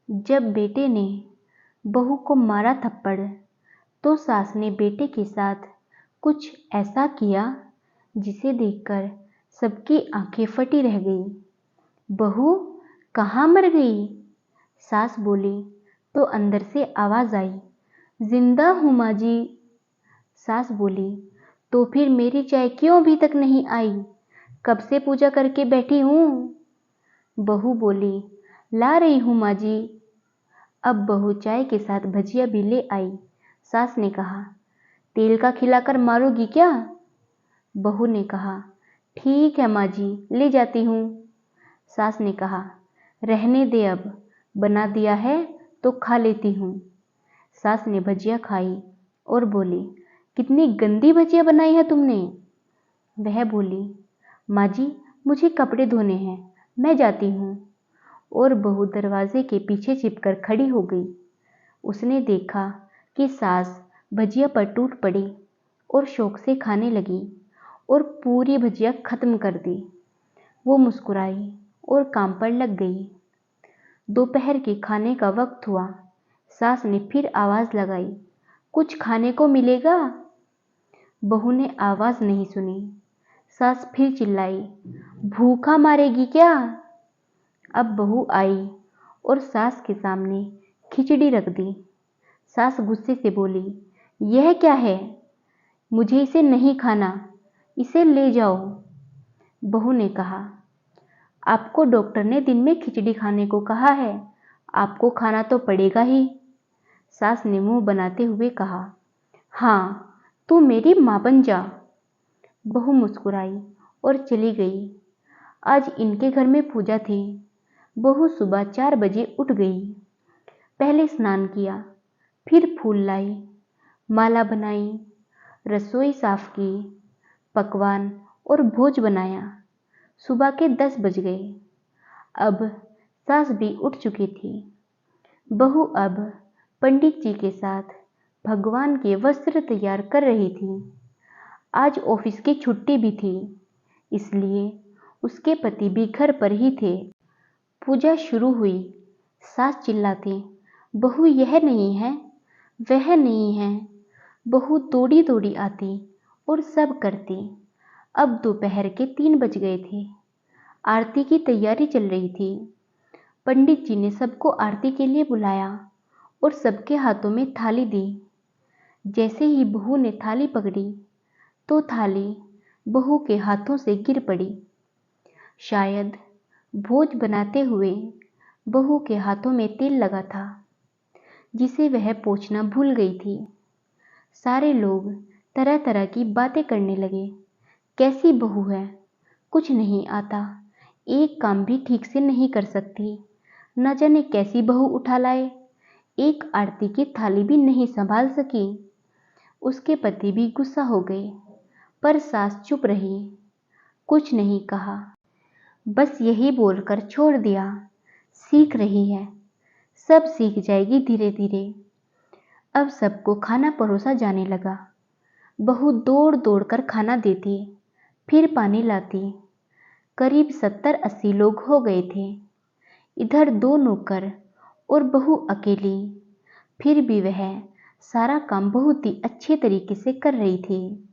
जब बेटे ने बहू को मारा थप्पड़ तो सास ने बेटे के साथ कुछ ऐसा किया जिसे देखकर सबकी आंखें फटी रह गई। बहू कहाँ मर गई? सास बोली तो अंदर से आवाज आई, जिंदा हूँ माँ जी। सास बोली तो फिर मेरी चाय क्यों अभी तक नहीं आई? कब से पूजा करके बैठी हूँ। बहू बोली ला रही हूँ माँ जी। अब बहू चाय के साथ भजिया भी ले आई। सास ने कहा तेल का खिलाकर मारोगी क्या? बहू ने कहा ठीक है माँ जी, ले जाती हूँ। सास ने कहा रहने दे, अब बना दिया है तो खा लेती हूँ। सास ने भजिया खाई और बोली कितनी गंदी भजिया बनाई है तुमने। वह बोली माँ जी मुझे कपड़े धोने हैं, मैं जाती हूँ। और बहू दरवाजे के पीछे छिपकर खड़ी हो गई। उसने देखा कि सास भजिया पर टूट पड़ी और शौक से खाने लगी और पूरी भजिया खत्म कर दी। वो मुस्कुराई और काम पर लग गई। दोपहर के खाने का वक्त हुआ। सास ने फिर आवाज लगाई, कुछ खाने को मिलेगा? बहू ने आवाज नहीं सुनी। सास फिर चिल्लाई, भूखा मारेगी क्या? अब बहू आई और सास के सामने खिचड़ी रख दी। सास गुस्से से बोली, यह क्या है? मुझे इसे नहीं खाना, इसे ले जाओ। बहू ने कहा, आपको डॉक्टर ने दिन में खिचड़ी खाने को कहा है, आपको खाना तो पड़ेगा ही। सास ने मुंह बनाते हुए कहा, हाँ तू मेरी माँ बन जा। बहू मुस्कुराई और चली गई। आज इनके घर में पूजा थी। बहू सुबह 4 बजे उठ गई। पहले स्नान किया, फिर फूल लाई, माला बनाई, रसोई साफ की, पकवान और भोज बनाया। सुबह के 10 बज गए। अब सास भी उठ चुकी थी। बहू अब पंडित जी के साथ भगवान के वस्त्र तैयार कर रही थी। आज ऑफिस की छुट्टी भी थी, इसलिए उसके पति भी घर पर ही थे। पूजा शुरू हुई। सास चिल्लाती, बहू यह नहीं है, वह नहीं है। बहू दौड़ी दौड़ी आती और सब करती। अब दोपहर के 3 बज गए थे। आरती की तैयारी चल रही थी। पंडित जी ने सबको आरती के लिए बुलाया और सबके हाथों में थाली दी। जैसे ही बहू ने थाली पकड़ी तो थाली बहू के हाथों से गिर पड़ी। शायद भोज बनाते हुए बहू के हाथों में तेल लगा था, जिसे वह पोंछना भूल गई थी। सारे लोग तरह तरह की बातें करने लगे। कैसी बहू है, कुछ नहीं आता, एक काम भी ठीक से नहीं कर सकती, न जाने कैसी बहू उठा लाए, एक आरती की थाली भी नहीं संभाल सकी। उसके पति भी गुस्सा हो गए, पर सास चुप रही, कुछ नहीं कहा, बस यही बोलकर छोड़ दिया, सीख रही है, सब सीख जाएगी धीरे धीरे। अब सबको खाना परोसा जाने लगा। बहू दौड़ दौड़ कर खाना देती, फिर पानी लाती। करीब 70-80 लोग हो गए थे। इधर 2 नौकर और बहू अकेली। फिर भी वह सारा काम बहुत ही अच्छे तरीके से कर रही थी।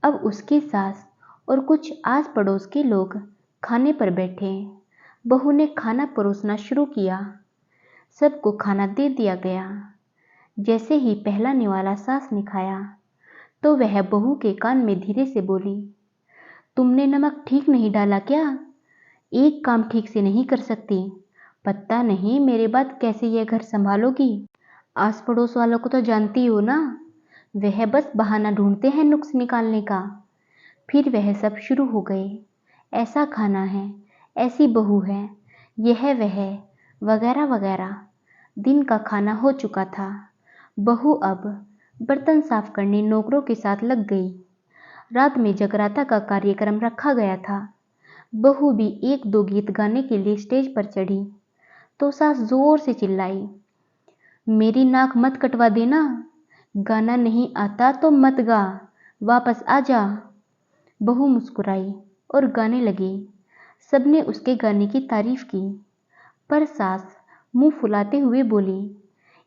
अब उसकी सास और कुछ आस पड़ोस के लोग खाने पर बैठे। बहू ने खाना परोसना शुरू किया। सबको खाना दे दिया गया। जैसे ही पहला निवाला सास ने खाया तो वह बहू के कान में धीरे से बोली, तुमने नमक ठीक नहीं डाला क्या? एक काम ठीक से नहीं कर सकती, पता नहीं मेरे बाद कैसे यह घर संभालोगी। आस पड़ोस वालों को तो जानती हो ना, वह बस बहाना ढूंढते हैं नुक्स निकालने का। फिर वह सब शुरू हो गए, ऐसा खाना है, ऐसी बहू है, यह वह वगैरह वगैरह। दिन का खाना हो चुका था। बहू अब बर्तन साफ करने नौकरों के साथ लग गई। रात में जगराता का कार्यक्रम रखा गया था। बहू भी 1-2 गीत गाने के लिए स्टेज पर चढ़ी तो सास जोर से चिल्लाई, मेरी नाक मत कटवा देना, गाना नहीं आता तो मत गा, वापस आ जा। बहू मुस्कुराई और गाने लगी। सबने उसके गाने की तारीफ की, पर सास मुंह फुलाते हुए बोली,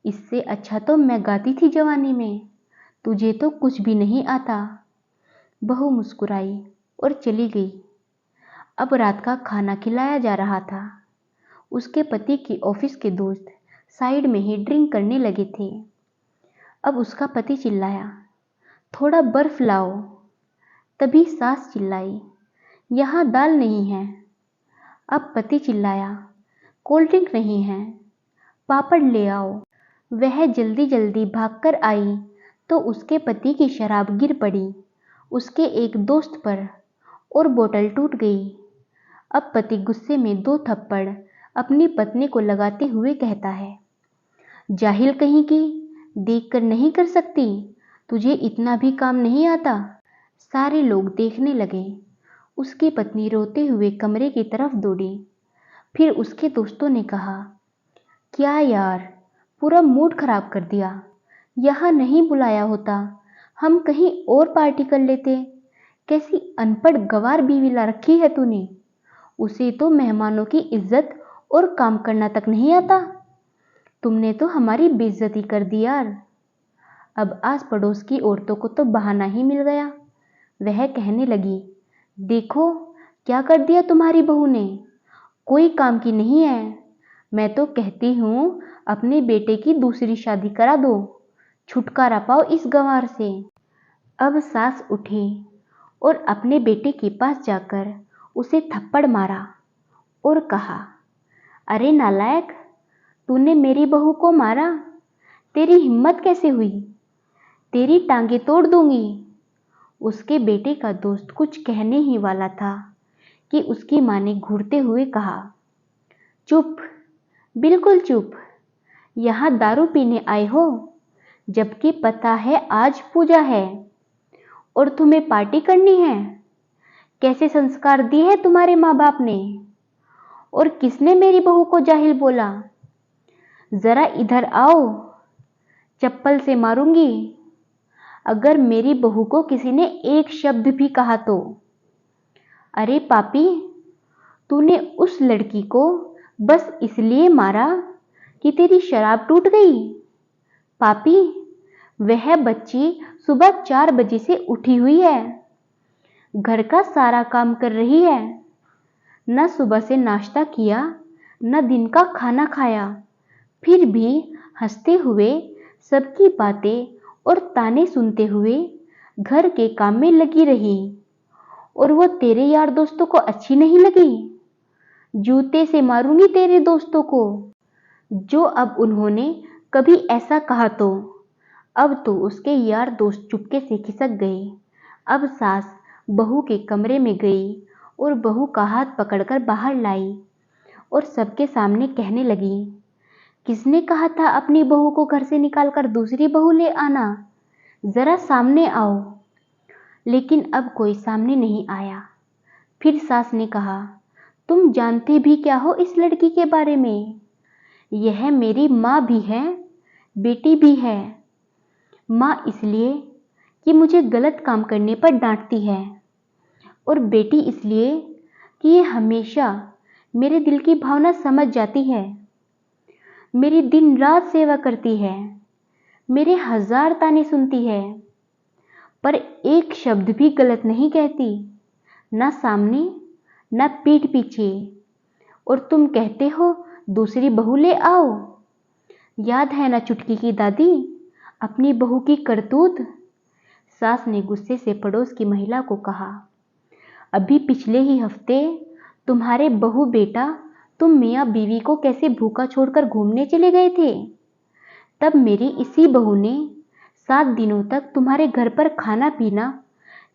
इससे अच्छा तो मैं गाती थी जवानी में, तुझे तो कुछ भी नहीं आता। बहू मुस्कुराई और चली गई। अब रात का खाना खिलाया जा रहा था। उसके पति की ऑफिस के दोस्त साइड में ही ड्रिंक करने लगे थे। अब उसका पति चिल्लाया, थोड़ा बर्फ लाओ। तभी सास चिल्लाई, यहाँ दाल नहीं है। अब पति चिल्लाया, कोल्ड ड्रिंक नहीं है, पापड़ ले आओ। वह जल्दी जल्दी भागकर आई तो उसके पति की शराब गिर पड़ी उसके एक दोस्त पर और बोतल टूट गई। अब पति गुस्से में 2 थप्पड़ अपनी पत्नी को लगाते हुए कहता है, जाहिल कहीं की, देखकर नहीं कर सकती, तुझे इतना भी काम नहीं आता। सारे लोग देखने लगे। उसकी पत्नी रोते हुए कमरे की तरफ दौड़ी। फिर उसके दोस्तों ने कहा, क्या यार, पूरा मूड खराब कर दिया। यहाँ नहीं बुलाया होता, हम कहीं और पार्टी कर लेते। कैसी अनपढ़ गंवार बीवी ला रखी है तूने। उसे तो मेहमानों की इज्जत और काम करना तक नहीं आता। तुमने तो हमारी बेइज्जती कर दी यार। अब आस पड़ोस की औरतों को तो बहाना ही मिल गया। वह कहने लगी, देखो क्या कर दिया तुम्हारी बहू ने, कोई काम की नहीं है। मैं तो कहती हूँ अपने बेटे की दूसरी शादी करा दो, छुटकारा पाओ इस गंवार से। अब सास उठी और अपने बेटे के पास जाकर उसे थप्पड़ मारा और कहा, अरे नालायक, तूने मेरी बहू को मारा, तेरी हिम्मत कैसे हुई, तेरी टांगे तोड़ दूंगी। उसके बेटे का दोस्त कुछ कहने ही वाला था कि उसकी माँ ने घूरते हुए कहा, चुप, बिल्कुल चुप। यहाँ दारू पीने आए हो, जबकि पता है आज पूजा है और तुम्हें पार्टी करनी है। कैसे संस्कार दिए हैं तुम्हारे माँ बाप ने। और किसने मेरी बहू को जाहिल बोला। जरा इधर आओ, चप्पल से मारूंगी अगर मेरी बहू को किसी ने एक शब्द भी कहा तो। अरे पापी, तूने उस लड़की को बस इसलिए मारा कि तेरी शराब टूट गई। पापी, वह बच्ची सुबह 4 बजे से उठी हुई है, घर का सारा काम कर रही है, न सुबह से नाश्ता किया न दिन का खाना खाया, फिर भी हंसते हुए सबकी बातें और ताने सुनते हुए घर के काम में लगी रही। और वो तेरे यार दोस्तों को अच्छी नहीं लगी। जूते से मारूंगी तेरे दोस्तों को, जो अब उन्होंने कभी ऐसा कहा तो। अब तो उसके यार दोस्त चुपके से खिसक गए। अब सास बहू के कमरे में गई और बहू का हाथ पकड़कर बाहर लाई और सबके सामने कहने लगी, किसने कहा था अपनी बहू को घर से निकालकर दूसरी बहू ले आना, जरा सामने आओ। लेकिन अब कोई सामने नहीं आया। फिर सास ने कहा, तुम जानते भी क्या हो इस लड़की के बारे में। यह मेरी माँ भी है, बेटी भी है। माँ इसलिए कि मुझे गलत काम करने पर डांटती है, और बेटी इसलिए कि ये हमेशा मेरे दिल की भावना समझ जाती है, मेरी दिन रात सेवा करती है, मेरे 1000 ताने सुनती है, पर एक शब्द भी गलत नहीं कहती, ना सामने ना पीठ पीछे। और तुम कहते हो दूसरी बहू ले आओ। याद है ना चुटकी की दादी, अपनी बहू की करतूत। सास ने गुस्से से पड़ोस की महिला को कहा, अभी पिछले ही हफ्ते तुम्हारे बहू बेटा तुम मियाँ बीवी को कैसे भूखा छोड़कर घूमने चले गए थे। तब मेरी इसी बहू ने 7 दिनों तक तुम्हारे घर पर खाना पीना,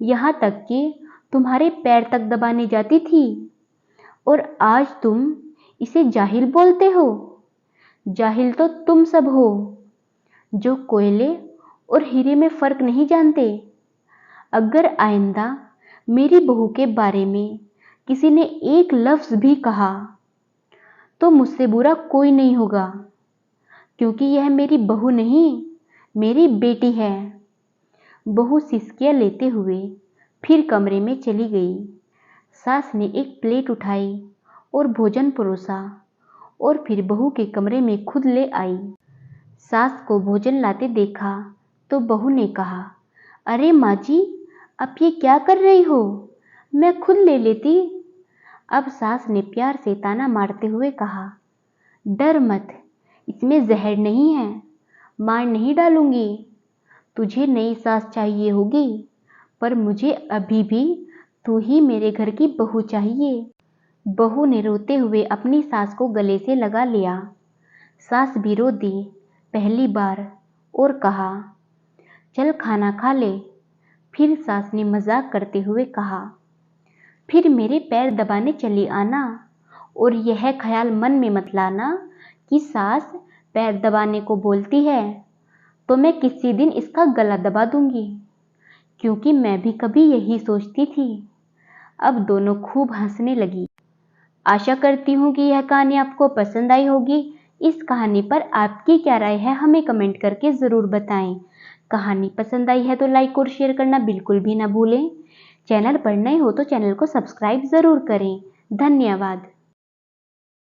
यहाँ तक कि तुम्हारे पैर तक दबाने जाती थी। और आज तुम इसे जाहिल बोलते हो। जाहिल तो तुम सब हो, जो कोयले और हीरे में फर्क नहीं जानते। अगर आइंदा मेरी बहू के बारे में किसी ने एक लफ्ज भी कहा तो मुझसे बुरा कोई नहीं होगा, क्योंकि यह मेरी बहू नहीं, मेरी बेटी है। बहू सिसकियां लेते हुए फिर कमरे में चली गई। सास ने एक प्लेट उठाई और भोजन परोसा और फिर बहू के कमरे में खुद ले आई। सास को भोजन लाते देखा तो बहू ने कहा, अरे माँ जी, अब ये क्या कर रही हो, मैं खुद ले लेती। अब सास ने प्यार से ताना मारते हुए कहा, डर मत, इसमें जहर नहीं है, मार नहीं डालूंगी। तुझे नई सास चाहिए होगी, पर मुझे अभी भी तू ही मेरे घर की बहू चाहिए। बहू ने रोते हुए अपनी सास को गले से लगा लिया। सास भी रो दी पहली बार और कहा, चल खाना खा ले। फिर सास ने मजाक करते हुए कहा, फिर मेरे पैर दबाने चली आना, और यह ख्याल मन में मत लाना कि सास पैर दबाने को बोलती है तो मैं किसी दिन इसका गला दबा दूंगी, क्योंकि मैं भी कभी यही सोचती थी। अब दोनों खूब हंसने लगी। आशा करती हूँ कि यह कहानी आपको पसंद आई होगी। इस कहानी पर आपकी क्या राय है हमें कमेंट करके ज़रूर बताएं। कहानी पसंद आई है तो लाइक और शेयर करना बिल्कुल भी ना भूलें। चैनल पर नए हो तो चैनल को सब्सक्राइब ज़रूर करें। धन्यवाद।